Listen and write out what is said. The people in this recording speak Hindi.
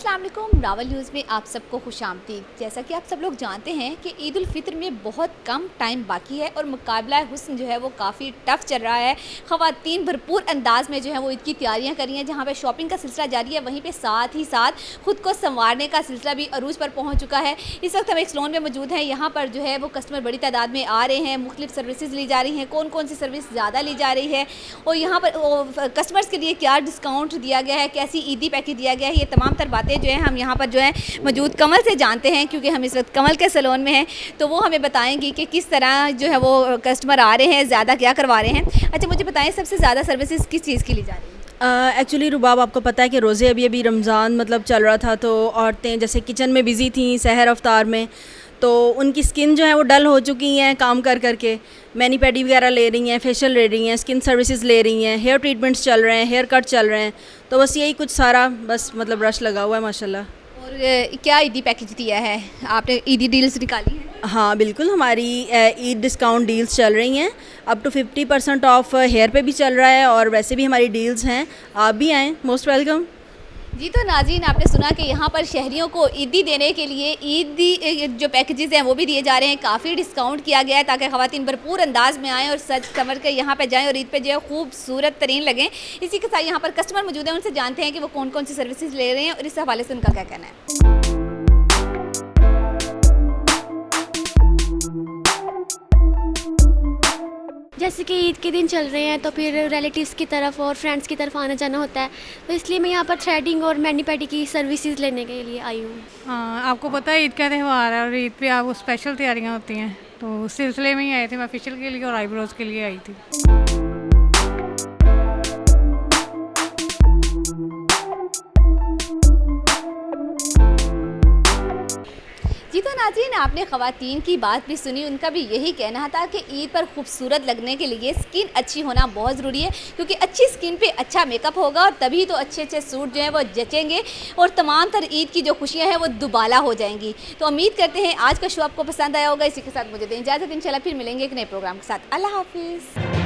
अस्सलाम वालेकुम, रावल न्यूज़ में आप सबको खुशामदीद। जैसा कि आप सब लोग जानते हैं कि ईद उल फितर में बहुत कम टाइम बाकी है और मुकाबला हुस्न जो है वो काफ़ी टफ चल रहा है। ख़वातीन भरपूर अंदाज में जो है वो ईद की तैयारियां कर रही हैं। जहां पे शॉपिंग का सिलसिला जारी है, वहीं पे साथ ही साथ ख़ुद को संवारने का सिलसिला भी अरूज पर पहुँच चुका है। इस वक्त हम एक सैलून में मौजूद हैं। यहाँ पर जो है वो कस्टमर बड़ी तादाद में आ रहे हैं, मुख्तलिफ सर्विसेज ली जा रही हैं। कौन कौन सी सर्विस ज़्यादा ली जा रही है और यहाँ पर कस्टमर्स के लिए क्या डिस्काउंट दिया गया है, कैसी ईदी पैकेज दिया गया है, ये तमाम तर बातें जो है हम यहाँ पर जो है मौजूद कमल से जानते हैं, क्योंकि हम इस वक्त कमल के सैलून में हैं। तो वो हमें बताएंगी कि किस तरह जो है वो कस्टमर आ रहे हैं, ज़्यादा क्या करवा रहे हैं। अच्छा, मुझे बताएं सबसे ज़्यादा सर्विसेज किस चीज़ की ली जा रही है? एक्चुअली रुबाब, आपको पता है कि रोज़े अभी रमज़ान मतलब चल रहा था, तो औरतें जैसे किचन में बिज़ी थी सहर अफ्तार में, तो उनकी स्किन जो है वो डल हो चुकी हैं काम कर करके। मैनी पैडी वगैरह ले रही हैं, फेशियल ले रही हैं, स्किन सर्विसेज ले रही हैं, हेयर ट्रीटमेंट्स चल रहे हैं, हेयर कट चल रहे हैं। तो बस यही कुछ सारा बस मतलब रश लगा हुआ है माशाल्लाह। और क्या ईदी पैकेज दिया है आपने? ईदी डील्स निकाली हैं? हाँ बिल्कुल, हमारी ईद डिस्काउंट डील्स चल रही हैं। अप टू 50% ऑफ हेयर पे भी चल रहा है और वैसे भी हमारी डील्स हैं। आप भी आएँ, मोस्ट वेलकम। जी, तो नाज़रीन, आपने सुना कि यहाँ पर शहरियों को ईदी देने के लिए ईदी जो पैकेजेस हैं वो भी दिए जा रहे हैं। काफ़ी डिस्काउंट किया गया है ताकि ख़वातीन भरपूर अंदाज में आएँ और सज संवर के यहाँ पे जाएँ और ईद पे जो है खूबसूरत तरीन लगें। इसी के साथ यहाँ पर कस्टमर मौजूद हैं, उनसे जानते हैं कि वो कौन कौन सी सर्विसेज ले रहे हैं और इस हवाले से उनका क्या कहना है। जैसे कि ईद के दिन चल रहे हैं तो फिर रिलेटिव्स की तरफ और फ्रेंड्स की तरफ आना जाना होता है, तो इसलिए मैं यहाँ पर थ्रेडिंग और मैनी पैडी की सर्विसेज लेने के लिए आई हूँ। हाँ, आपको पता है ईद का त्यौहार है और ईद पे आप स्पेशल तैयारियाँ होती हैं, तो उस सिलसिले में ही आए थे। मैं फेशियल के लिए और आईब्रोज के लिए आई थी। जी, तो नाज़रीन, आपने ख़वातीन की बात भी सुनी। उनका भी यही कहना था कि ईद पर खूबसूरत लगने के लिए स्किन अच्छी होना बहुत ज़रूरी है, क्योंकि अच्छी स्किन पे अच्छा मेकअप होगा और तभी तो अच्छे अच्छे सूट जो हैं वो जचेंगे और तमाम तर ईद की जो खुशियां हैं वो दुबाला हो जाएंगी। तो उम्मीद करते हैं आज का शो आपको पसंद आया होगा। इसी के साथ मुझे दें इजाज़त। इंशाल्लाह फिर मिलेंगे एक नए प्रोग्राम के साथ। अल्लाह हाफिज़।